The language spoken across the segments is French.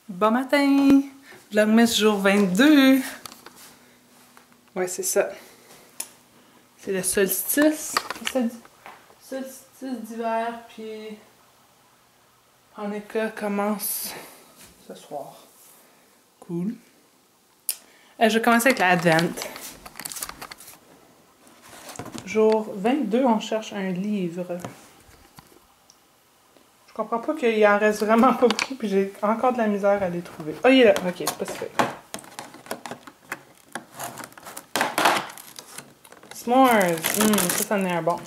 Bon matin! Vlogmas jour 22! Ouais, c'est ça. C'est le solstice. Solstice d'hiver, puis Hanukkah commence ce soir. Cool. Je vais commencer avec l'Advent. Jour 22, on cherche un livre. Je comprends pas qu'il en reste vraiment pas beaucoup, puis j'ai encore de la misère à les trouver. Oh, il est là. Ok, c'est pas si fait. S'mores. Ça en est un bon.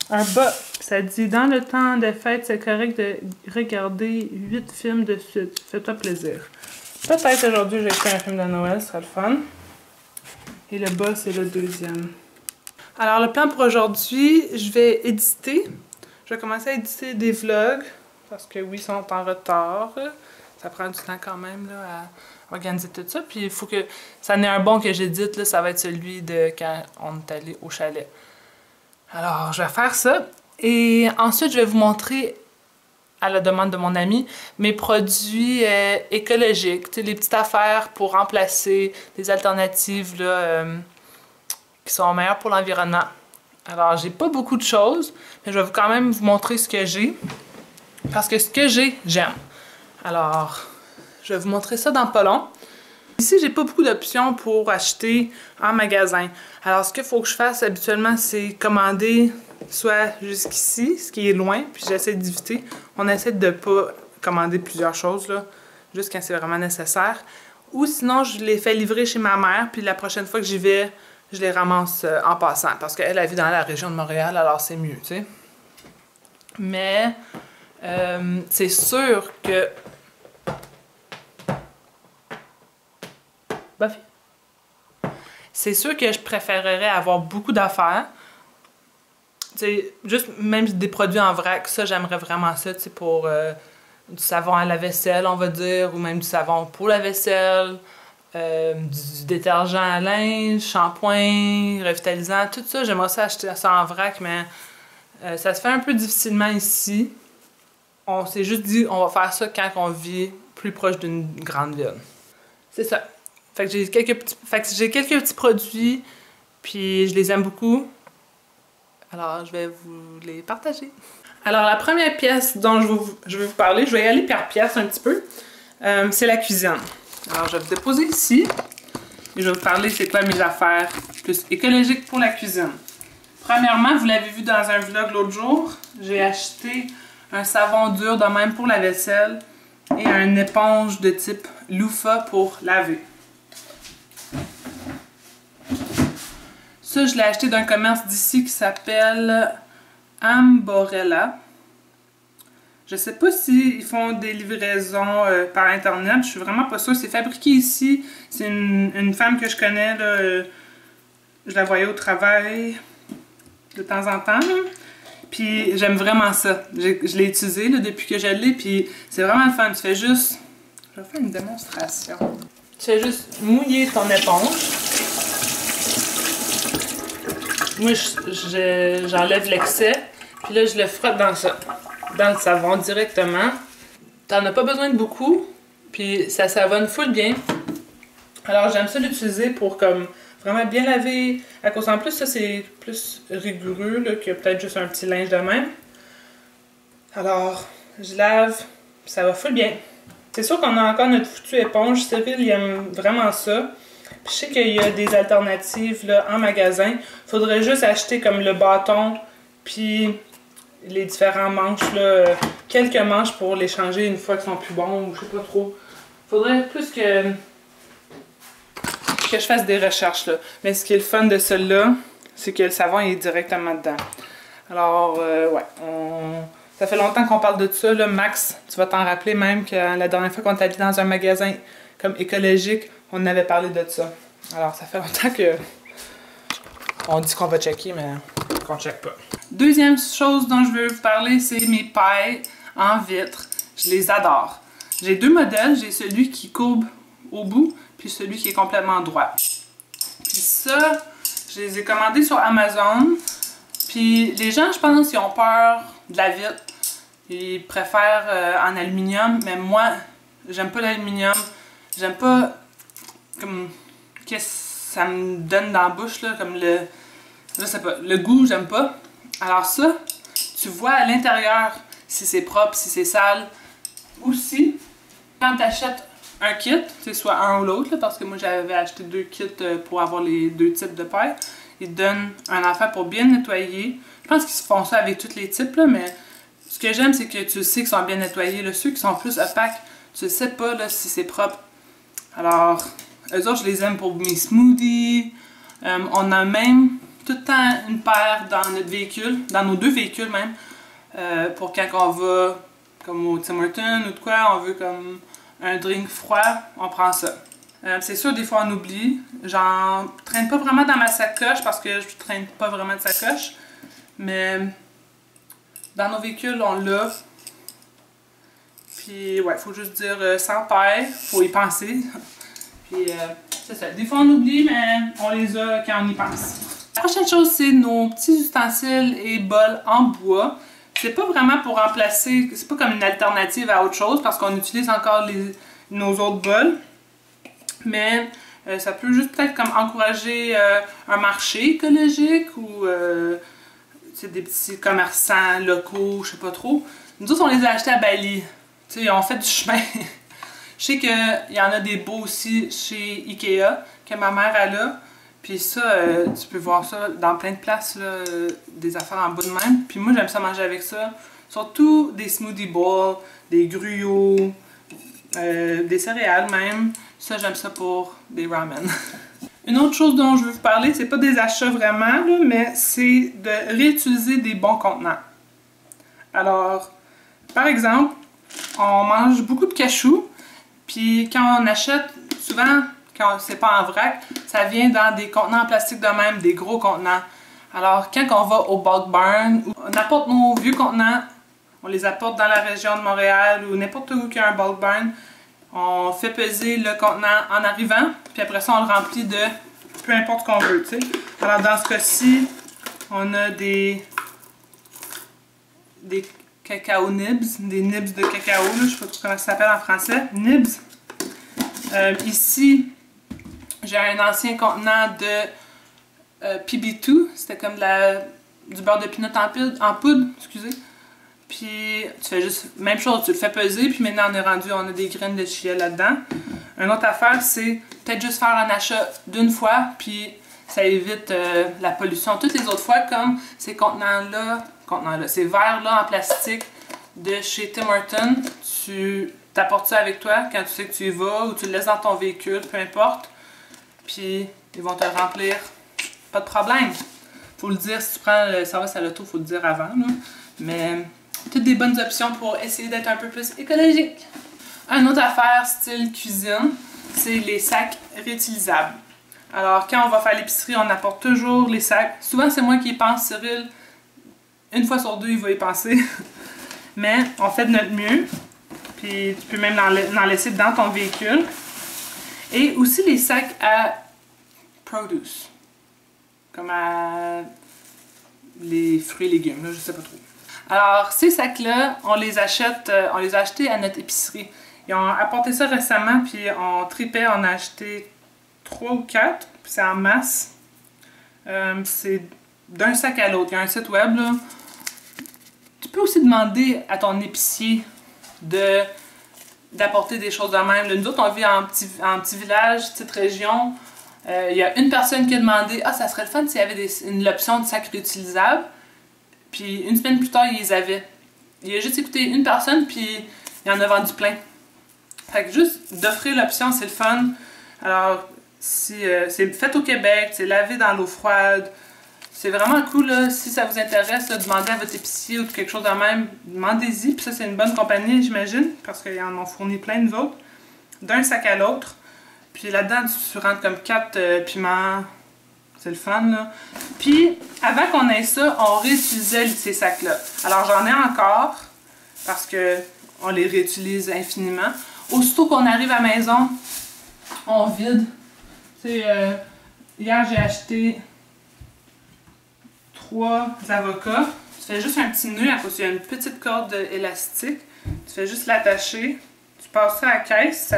Un bas. Ça dit, dans le temps des fêtes, c'est correct de regarder 8 films de suite. Fais-toi plaisir. Peut-être aujourd'hui, j'ai fait un film de Noël, ce sera le fun. Et le bas, c'est le deuxième. Alors, le plan pour aujourd'hui, je vais éditer. Je vais commencer à éditer des vlogs, parce que oui, ils sont en retard. Ça prend du temps quand même là, à organiser tout ça. Puis il faut que ça en ait un bon que j'édite, là, ça va être celui de quand on est allé au chalet. Alors, je vais faire ça. Et ensuite, je vais vous montrer, à la demande de mon ami, mes produits écologiques. Tu sais, les petites affaires pour remplacer des alternatives là, qui sont meilleures pour l'environnement. Alors, j'ai pas beaucoup de choses, mais je vais quand même vous montrer ce que j'ai. Parce que ce que j'ai, j'aime. Alors, je vais vous montrer ça dans pas long. Ici, j'ai pas beaucoup d'options pour acheter en magasin. Alors, ce qu'il faut que je fasse habituellement, c'est commander soit jusqu'ici, ce qui est loin, puis j'essaie d'éviter. On essaie de pas commander plusieurs choses, là, juste quand c'est vraiment nécessaire. Ou sinon, je les fais livrer chez ma mère, puis la prochaine fois que j'y vais, je les ramasse en passant. Parce qu'elle vit dans la région de Montréal, alors c'est mieux, tu sais. Mais c'est sûr que... C'est sûr que je préférerais avoir beaucoup d'affaires. Tu sais, juste même des produits en vrac, ça, j'aimerais vraiment ça, tu sais, pour du savon à la vaisselle, on va dire, ou même du savon pour la vaisselle, du détergent à linge, shampoing, revitalisant, tout ça, j'aimerais ça acheter ça en vrac, mais ça se fait un peu difficilement ici. On s'est juste dit, on va faire ça quand on vit plus proche d'une grande ville. C'est ça. Fait que j'ai quelques petits produits, puis je les aime beaucoup. Alors, je vais vous les partager. Alors, la première pièce dont je vais vous parler, je vais y aller par pièce un petit peu, c'est la cuisine. Alors, je vais vous déposer ici, et je vais vous parler c'est quoi mes affaires plus écologiques pour la cuisine. Premièrement, vous l'avez vu dans un vlog l'autre jour, j'ai acheté un savon dur de même pour la vaisselle et une éponge de type loofah pour laver. Ça, je l'ai acheté d'un commerce d'ici qui s'appelle Amborella. Je sais pas s'ils font des livraisons par Internet. Je suis vraiment pas sûre. C'est fabriqué ici. C'est une femme que je connais. Là, je la voyais au travail de temps en temps. Là. Puis j'aime vraiment ça. Je l'ai utilisé là, depuis que je l'ai. Puis c'est vraiment le fun. Tu fais juste... Je vais faire une démonstration. Tu fais juste mouiller ton éponge. Moi, j'enlève l'excès, puis là, je le frotte dans le savon directement. T'en as pas besoin de beaucoup, puis ça savonne full bien. Alors, j'aime ça l'utiliser pour comme vraiment bien laver. À cause en plus, ça, c'est plus rigoureux là, que peut-être juste un petit linge de même. Alors, je lave, puis ça va full bien. C'est sûr qu'on a encore notre foutue éponge. Cyril, il aime vraiment ça. Puis je sais qu'il y a des alternatives là, en magasin. Faudrait juste acheter comme le bâton, puis les différents manches, là, quelques manches pour les changer une fois qu'ils sont plus bons, ou je sais pas trop. Faudrait plus que je fasse des recherches là. Mais ce qui est le fun de celui-là, c'est que le savon est directement dedans. Alors, ouais, ça fait longtemps qu'on parle de ça, là. Max, tu vas t'en rappeler même que la dernière fois qu'on est allé dans un magasin comme écologique, on avait parlé de ça. Alors, ça fait longtemps que on dit qu'on va checker, mais qu'on check pas. Deuxième chose dont je veux vous parler, c'est mes pailles en vitre. Je les adore. J'ai deux modèles. J'ai celui qui courbe au bout, puis celui qui est complètement droit. Puis ça, je les ai commandés sur Amazon. Puis les gens, je pense, ils ont peur de la vitre. ils préfèrent en aluminium, mais moi, j'aime pas l'aluminium. J'aime pas comme qu'est-ce que ça me donne dans la bouche, là, comme je sais pas, le goût, j'aime pas. Alors ça, tu vois à l'intérieur si c'est propre, si c'est sale. Aussi, quand tu achètes un kit, c'est soit un ou l'autre, parce que moi j'avais acheté 2 kits pour avoir les 2 types de paires. Ils te donnent un affaire pour bien nettoyer. Je pense qu'ils font ça avec tous les types, là, mais ce que j'aime, c'est que tu sais qu'ils sont bien nettoyés. Là. Ceux qui sont plus opaques, tu ne sais pas là, si c'est propre. Alors, eux autres, je les aime pour mes smoothies. On a même tout le temps une paire dans notre véhicule, dans nos 2 véhicules même, pour quand on va comme au Tim Hortons ou de quoi, on veut comme un drink froid, on prend ça. C'est sûr, des fois on oublie. J'en traîne pas vraiment dans ma sacoche parce que je traîne pas vraiment de sacoche. Mais dans nos véhicules, on l'a. Puis ouais, faut juste dire sans paire, faut y penser. Puis c'est ça. Des fois on oublie, mais on les a quand on y pense. La prochaine chose, c'est nos petits ustensiles et bols en bois. C'est pas vraiment pour remplacer, c'est pas comme une alternative à autre chose parce qu'on utilise encore nos autres bols. Mais ça peut juste peut-être comme encourager un marché écologique ou des petits commerçants locaux, je sais pas trop. Nous autres, on les a achetés à Bali. Tu sais, on fait du chemin. Je sais qu'il y en a des beaux aussi chez Ikea, que ma mère elle a. Puis ça, tu peux voir ça dans plein de places, là, des affaires en bout de même. Puis moi, j'aime ça manger avec ça. Surtout des smoothie bowls, des gruyos, des céréales même. Ça, j'aime ça pour des ramen. Une autre chose dont je veux vous parler, c'est pas des achats vraiment, là, mais c'est de réutiliser des bons contenants. Alors, par exemple, on mange beaucoup de cachous, puis quand on achète, souvent, quand c'est pas en vrac, ça vient dans des contenants en plastique de même, des gros contenants. Alors, quand on va au bulk barn, on apporte nos vieux contenants, on les apporte dans la région de Montréal ou n'importe où qu'il y a un bulk barn, on fait peser le contenant en arrivant, puis après ça, on le remplit de peu importe ce qu'on veut, tu sais. Alors, dans ce cas-ci, on a des cacao nibs, des nibs de cacao, là, je sais pas trop comment ça s'appelle en français, nibs. Ici, j'ai un ancien contenant de PB2, c'était comme du beurre de peanut en poudre, excusez. Puis tu fais juste, même chose, tu le fais peser, puis maintenant on est rendu, on a des graines de chia là-dedans. Une autre affaire, c'est peut-être juste faire un achat d'une fois, puis ça évite la pollution. Toutes les autres fois, comme ces contenants-là, ces verres-là en plastique de chez Tim Hortons, tu t'apportes ça avec toi quand tu sais que tu y vas, ou tu le laisses dans ton véhicule, peu importe. Puis ils vont te remplir, pas de problème. Faut le dire, si tu prends le service à l'auto, faut le dire avant, là. Mais toutes des bonnes options pour essayer d'être un peu plus écologique. Une autre affaire style cuisine, c'est les sacs réutilisables. Alors quand on va faire l'épicerie, on apporte toujours les sacs. Souvent c'est moi qui y pense, Cyril. Une fois sur 2, il va y penser. Mais on fait de notre mieux. Puis tu peux même en laisser dans ton véhicule. Et aussi les sacs à produce. Comme à les fruits et légumes, là, je sais pas trop. Alors, ces sacs-là, on les a achetés à notre épicerie. Ils ont apporté ça récemment, puis on tripait, on a acheté 3 ou 4, puis c'est en masse. C'est d'un sac à l'autre. Il y a un site web, là. Tu peux aussi demander à ton épicier d'apporter des choses de même. Là, nous autres, on vit en petit village, petite région. Il y a une personne qui a demandé « Ah, ça serait le fun s'il y avait l'option de sac réutilisable. » Puis une semaine plus tard, ils les avaient. Il a juste écouté une personne, puis il en a vendu plein. Fait que juste d'offrir l'option, c'est le fun. Alors, c'est fait au Québec, c'est lavé dans l'eau froide. C'est vraiment cool, là. Si ça vous intéresse, là, demandez à votre épicier ou quelque chose de même, demandez-y. Puis ça, c'est une bonne compagnie, j'imagine, parce qu'ils en ont fourni plein, nous autres. D'un sac à l'autre. Puis là-dedans, tu rentres comme 4 piments. C'est le fun, là. Puis, avant qu'on ait ça, on réutilisait ces sacs-là. Alors, j'en ai encore, parce que on les réutilise infiniment. Aussitôt qu'on arrive à la maison, on vide. Tu sais, hier, j'ai acheté 3 avocats. Tu fais juste un petit nœud à cause qu'il y a une petite corde élastique. Tu fais juste l'attacher. Tu passes ça à la caisse,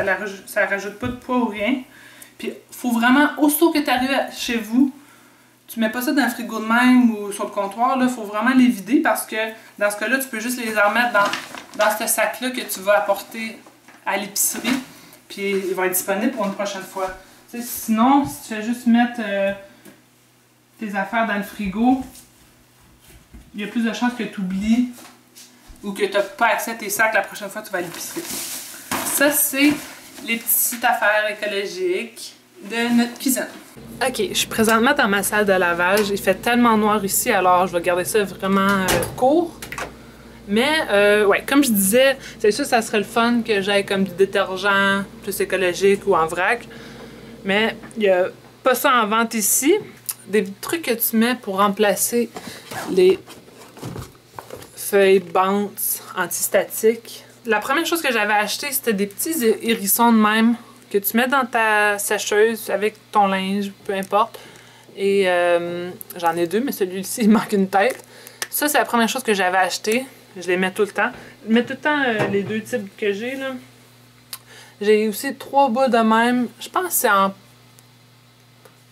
ça rajoute pas de poids ou rien. Puis, il faut vraiment, aussitôt que tu arrives chez vous, tu mets pas ça dans le frigo de même ou sur le comptoir, il faut vraiment les vider parce que dans ce cas-là, tu peux juste les remettre dans ce sac-là que tu vas apporter à l'épicerie. Puis, ils vont être disponibles pour une prochaine fois. T'sais, sinon, si tu fais juste mettre tes affaires dans le frigo, il y a plus de chances que tu oublies ou que tu n'as pas accès à tes sacs la prochaine fois que tu vas à l'épicerie. Ça, c'est les petites affaires écologiques de notre cuisine. Ok, je suis présentement dans ma salle de lavage. Il fait tellement noir ici, alors je vais garder ça vraiment court. Mais, ouais, comme je disais, c'est sûr que ça serait le fun que j'aille comme du détergent plus écologique ou en vrac. Mais il n'y a pas ça en vente ici. Des trucs que tu mets pour remplacer les feuilles bounce antistatiques. La première chose que j'avais acheté, c'était des petits hérissons de même que tu mets dans ta sécheuse avec ton linge, peu importe. Et j'en ai deux, mais celui-ci, il manque une tête. Ça, c'est la première chose que j'avais acheté. Je les mets tout le temps. Je mets tout le temps les deux types que j'ai, là. J'ai aussi 3 bas de même. Je pense que c'est en...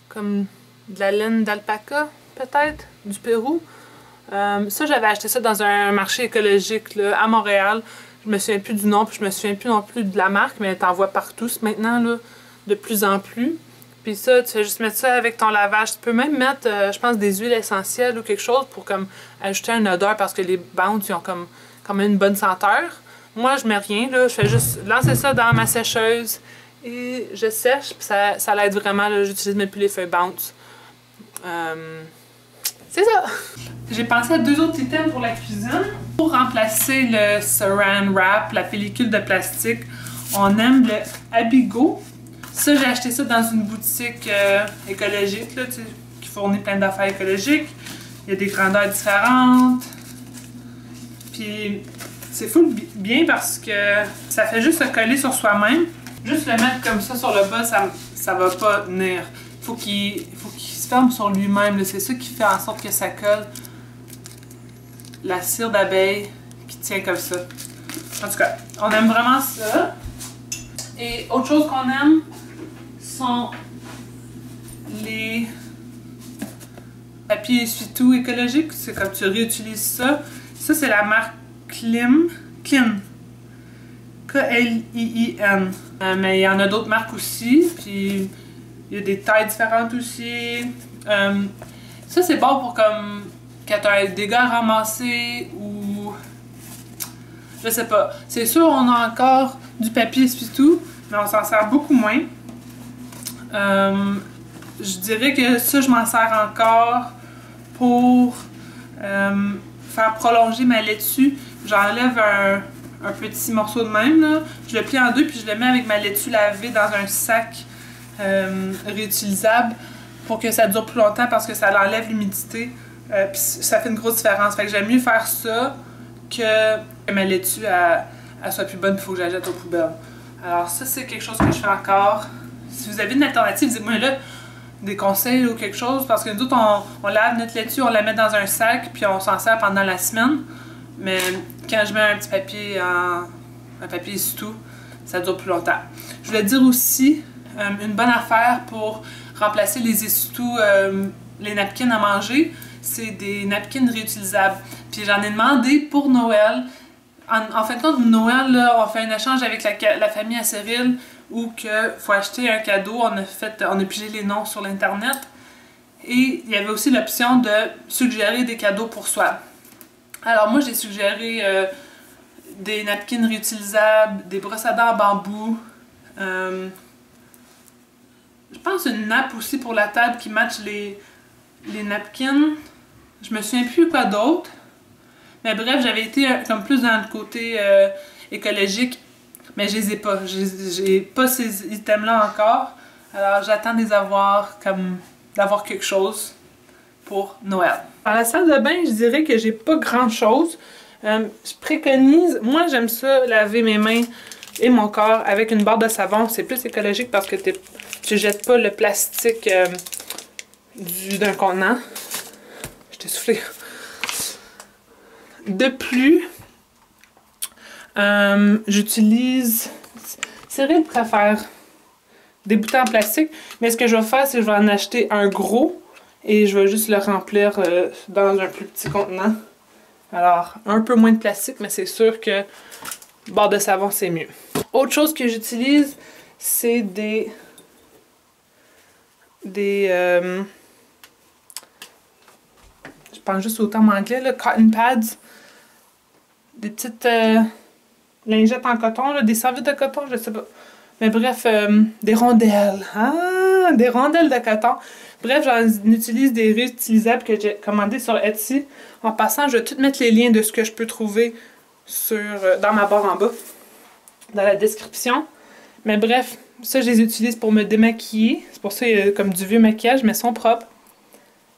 comme de la laine d'alpaca, peut-être, du Pérou. Ça, j'avais acheté ça dans un marché écologique, là, à Montréal. Je me souviens plus du nom, puis je me souviens plus non plus de la marque, mais t'en vois partout maintenant, là, de plus en plus. Puis ça, tu fais juste mettre ça avec ton lavage. Tu peux même mettre, je pense, des huiles essentielles ou quelque chose pour comme ajouter une odeur parce que les bounce, ils ont comme même une bonne senteur. Moi, je mets rien, là. Je fais juste lancer ça dans ma sécheuse et je sèche, puis ça l'aide vraiment, là. J'utilise même plus les feuilles bounce. C'est ça! J'ai pensé à 2 autres items pour la cuisine. Pour remplacer le saran wrap, la pellicule de plastique, on aime le Abigo. Ça, j'ai acheté ça dans une boutique écologique, là, qui fournit plein d'affaires écologiques. Il y a des grandeurs différentes. Puis, c'est full bien parce que ça fait juste se coller sur soi-même. Juste le mettre comme ça sur le bas, ça va pas tenir. Faut qu'il se ferme sur lui-même. C'est ça qui fait en sorte que ça colle la cire d'abeille qui tient comme ça. En tout cas, on aime vraiment ça. Et autre chose qu'on aime sont les papiers essuie-tout écologiques. C'est comme tu réutilises ça. Ça, c'est la marque Clean. K-L-I-I-N. Mais il y en a d'autres marques aussi. Puis il y a des tailles différentes aussi. Ça, c'est bon pour comme quand tu as des gars ramassés ou... Je sais pas. C'est sûr, on a encore du papier essuie-tout, mais on s'en sert beaucoup moins. Je dirais que ça, je m'en sers encore pour faire prolonger ma laitue. J'enlève un petit morceau de même, là. Je le plie en deux, puis je le mets avec ma laitue lavée dans un sac réutilisable pour que ça dure plus longtemps parce que ça enlève l'humidité. Puis ça fait une grosse différence. Fait que j'aime mieux faire ça que ma laitue elle soit plus bonne, il faut que j'achète aux poubelles. Alors ça, c'est quelque chose que je fais encore. Si vous avez une alternative, dites-moi là des conseils ou quelque chose, parce que nous autres, on lave notre laitue, on la met dans un sac, puis on s'en sert pendant la semaine. Mais quand je mets un petit papier un papier essuie-tout, ça dure plus longtemps. Je voulais dire aussi, une bonne affaire pour remplacer les essuie-tout, les napkins à manger, c'est des napkins réutilisables. Puis j'en ai demandé pour Noël. En fin de compte, Noël, là, on fait un échange avec la famille à Cyril où il faut acheter un cadeau. On a pigé les noms sur l'internet. Et il y avait aussi l'option de suggérer des cadeaux pour soi. Alors moi, j'ai suggéré des napkins réutilisables, des brosses à dents en bambou. Je pense une nappe aussi pour la table qui matche les napkins. Je me souviens plus quoi d'autre. Mais bref, j'avais été comme plus dans le côté écologique, mais je les ai pas. J'ai pas ces items-là encore. Alors j'attends d'avoir quelque chose pour Noël. Dans la salle de bain, je dirais que j'ai pas grand-chose. Je préconise, moi j'aime ça, laver mes mains et mon corps avec une barre de savon. C'est plus écologique parce que tu jettes pas le plastique d'un contenant. Je t'ai soufflé. De plus, j'utilise... Cyril préfère des bouteilles en plastique, mais ce que je vais faire, c'est que je vais en acheter un gros et je vais juste le remplir dans un plus petit contenant. Alors, un peu moins de plastique, mais c'est sûr que barre de savon, c'est mieux. Autre chose que j'utilise, c'est des je pense juste au terme anglais, là, cotton pads. Des petites lingettes en coton, là, des serviettes de coton, je sais pas. Mais bref, des rondelles. Ah, des rondelles de coton. Bref, j'en utilise des réutilisables que j'ai commandés sur Etsy. En passant, je vais tout mettre les liens de ce que je peux trouver dans ma barre en bas, dans la description. Mais bref, ça, je les utilise pour me démaquiller. C'est pour ça qu'il y a comme du vieux maquillage, mais ils sont propres.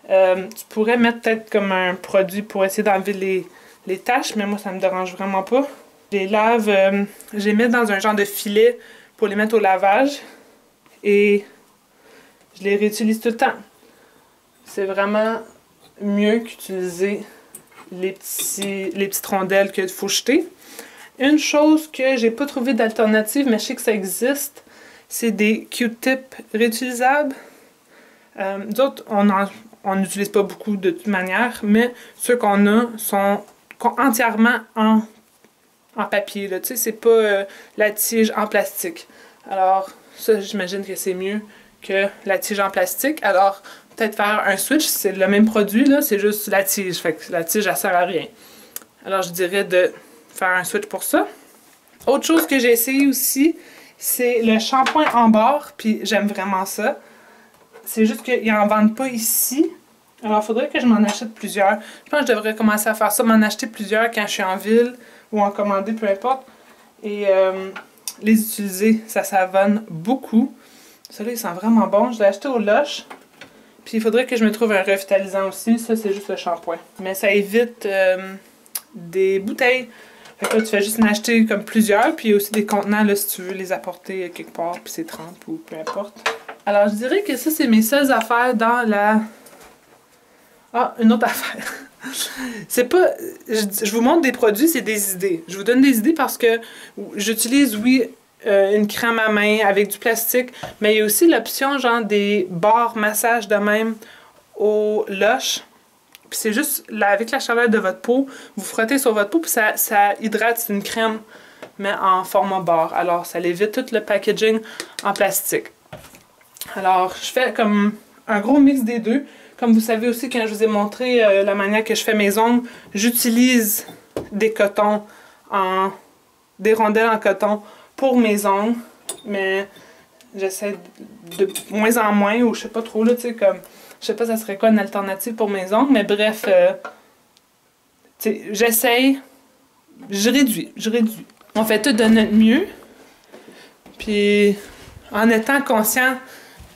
Tu pourrais mettre peut-être comme un produit pour essayer d'enlever les taches, mais moi, ça me dérange vraiment pas. Je les lave, je les mets dans un genre de filet pour les mettre au lavage. Et je les réutilise tout le temps. C'est vraiment mieux qu'utiliser les petites rondelles qu'il faut jeter. Une chose que j'ai pas trouvé d'alternative, mais je sais que ça existe, c'est des Q-tips réutilisables. D'autres, on n'utilise pas beaucoup de toute manière, mais ceux qu'on a sont entièrement en papier. Tu sais, c'est pas la tige en plastique. Alors, ça, j'imagine que c'est mieux que la tige en plastique. Alors, peut-être faire un switch, c'est le même produit, là, c'est juste la tige. Fait que la tige, elle sert à rien. Alors, je dirais de faire un switch pour ça. Autre chose que j'ai essayé aussi, c'est le shampoing en barre, puis j'aime vraiment ça. C'est juste qu'ils n'en vendent pas ici. Alors, il faudrait que je m'en achète plusieurs. Je pense que je devrais commencer à faire ça, m'en acheter plusieurs quand je suis en ville ou en commander, peu importe. Et les utiliser, ça savonne beaucoup. Celui-là, il sent vraiment bon. Je l'ai acheté au Lush. Puis il faudrait que je me trouve un revitalisant aussi. Ça, c'est juste le shampoing. Mais ça évite des bouteilles. Fait que là, tu fais juste en acheter comme plusieurs. Puis il y a aussi des contenants là, si tu veux les apporter quelque part. Puis c'est 30 ou peu importe. Alors, je dirais que ça, c'est mes seules affaires dans la... Ah, une autre affaire. C'est pas... Je vous montre des produits, c'est des idées. Je vous donne des idées parce que j'utilise, oui, une crème à main avec du plastique, mais il y a aussi l'option, genre, des barres massage de même au Lush. Puis c'est juste, là, avec la chaleur de votre peau, vous frottez sur votre peau, puis ça hydrate, c'est une crème, mais en format barre. Alors, ça évite tout le packaging en plastique. Alors, je fais comme un gros mix des deux. Comme vous savez aussi, quand je vous ai montré la manière que je fais mes ongles, j'utilise des cotons, des rondelles en coton pour mes ongles. Mais j'essaie de moins en moins, ou je sais pas trop, là, tu sais, comme... Je sais pas ça serait quoi une alternative pour mes ongles, mais bref, tu sais, j'essaye, je réduis. On fait tout de notre mieux. Puis, en étant conscient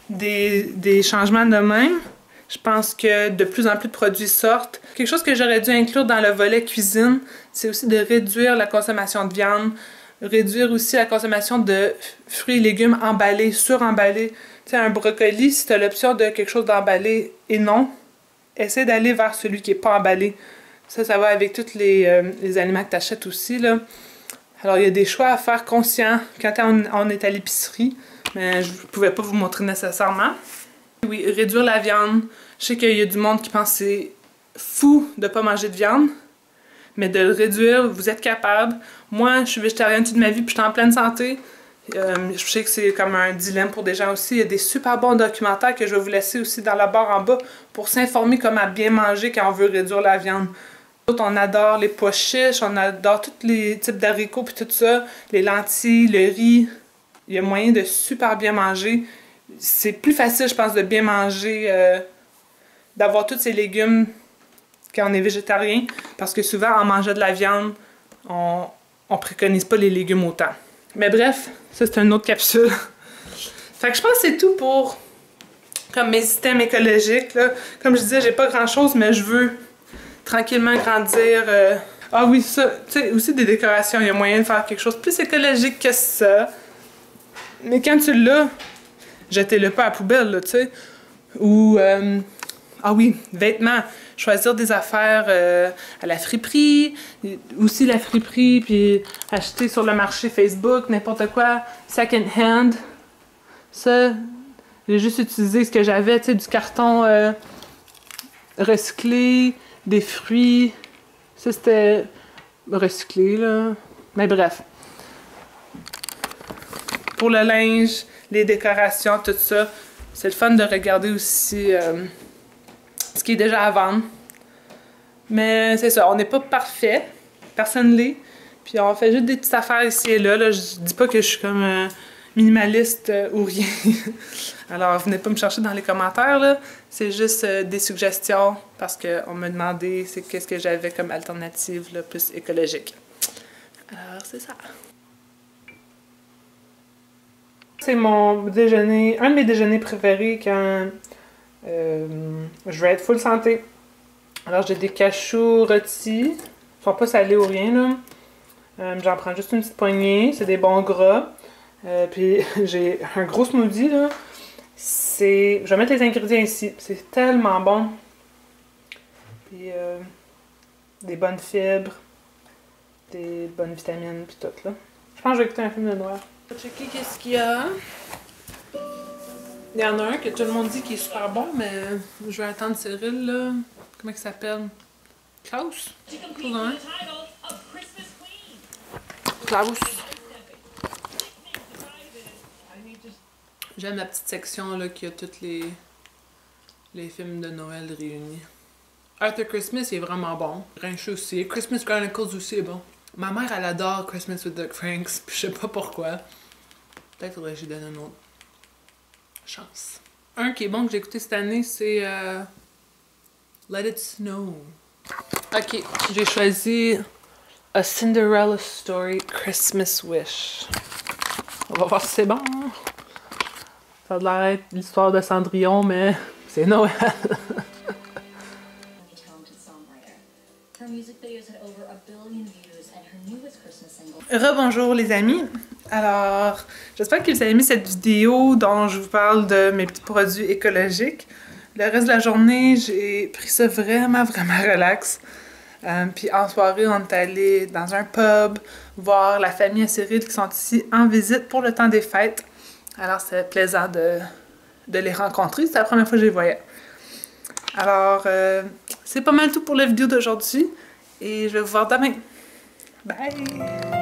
des changements de même, je pense que de plus en plus de produits sortent. Quelque chose que j'aurais dû inclure dans le volet cuisine, c'est aussi de réduire la consommation de viande, réduire aussi la consommation de fruits et légumes emballés, suremballés. Tu sais, un brocoli, si tu as l'option de quelque chose d'emballé et non, essaie d'aller vers celui qui n'est pas emballé. Ça va avec tous les aliments que tu achètes aussi, là. Alors, il y a des choix à faire conscients quand on est à l'épicerie, mais je ne pouvais pas vous montrer nécessairement. Oui, réduire la viande. Je sais qu'il y a du monde qui pense que c'est fou de ne pas manger de viande, mais de le réduire, vous êtes capable. Moi, je suis végétarienne toute ma vie, puis je suis en pleine santé. Je sais que c'est comme un dilemme pour des gens aussi. Il y a des super bons documentaires que je vais vous laisser aussi dans la barre en bas pour s'informer comment bien manger quand on veut réduire la viande. On adore les pois chiches, on adore tous les types d'haricots puis tout ça, les lentilles, le riz. Il y a moyen de super bien manger. C'est plus facile, je pense, de bien manger, d'avoir tous ces légumes quand on est végétarien, parce que souvent, en mangeant de la viande, on préconise pas les légumes autant. Mais bref, ça c'est une autre capsule. Fait que je pense que c'est tout pour comme mes systèmes écologiques, là. Comme je disais, j'ai pas grand chose, mais je veux tranquillement grandir. Ah oui, ça, tu sais, aussi des décorations, il y a moyen de faire quelque chose de plus écologique que ça. Mais quand tu l'as, jetez-le pas à la poubelle, là, tu sais. Ou, ah oui, vêtements. choisir des affaires à la friperie, aussi la friperie, puis acheter sur le marché Facebook, n'importe quoi, second hand. Ça, j'ai juste utilisé ce que j'avais, tu sais, du carton recyclé, des fruits. Ça, c'était recyclé, là. Mais bref. Pour le linge, les décorations, tout ça, c'est le fun de regarder aussi ce qui est déjà à vendre. Mais c'est ça, on n'est pas parfait. Personne l'est. Puis on fait juste des petites affaires ici et là. Je dis pas que je suis comme minimaliste ou rien. Alors, venez pas me chercher dans les commentaires, là. C'est juste des suggestions parce qu'on m'a demandé c'est qu'est-ce que j'avais comme alternative là, plus écologique. Alors, c'est ça. C'est mon déjeuner, un de mes déjeuners préférés quand je vais être full santé. Alors, j'ai des cachous rôtis. Ils sont pas salés ou rien, là. J'en prends juste une petite poignée. C'est des bons gras. Puis, j'ai un gros smoothie, là. Je vais mettre les ingrédients ici. C'est tellement bon. Puis, des bonnes fibres. Des bonnes vitamines, puis tout, là. Je pense que je vais écouter un film de noir. On va checker qu'est-ce qu'il y a. Il y en a un que tout le monde dit qui est super bon, mais je vais attendre Cyril, là. Comment il s'appelle? Klaus? Klaus. J'aime la petite section, là, qui a tous les films de Noël réunis. Arthur Christmas est vraiment bon. Grinch aussi. Christmas Chronicles aussi est bon. Ma mère, elle adore Christmas with the Cranks, puis je sais pas pourquoi. Peut-être faudrait que j'y donne une autre chance. Un qui est bon que j'ai écouté cette année, c'est Let It Snow. Ok, j'ai choisi A Cinderella Story Christmas Wish. On va voir si c'est bon. Ça a l'air d'être l'histoire de Cendrillon, mais c'est Noël. Rebonjour les amis! Alors, j'espère que vous avez aimé cette vidéo dont je vous parle de mes petits produits écologiques. Le reste de la journée, j'ai pris ça vraiment relax. Puis en soirée, on est allé dans un pub voir la famille à Cyril qui sont ici en visite pour le temps des fêtes. Alors, c'est plaisant de les rencontrer. C'est la première fois que je les voyais. Alors, c'est pas mal tout pour la vidéo d'aujourd'hui. Et je vais vous voir demain. Bye!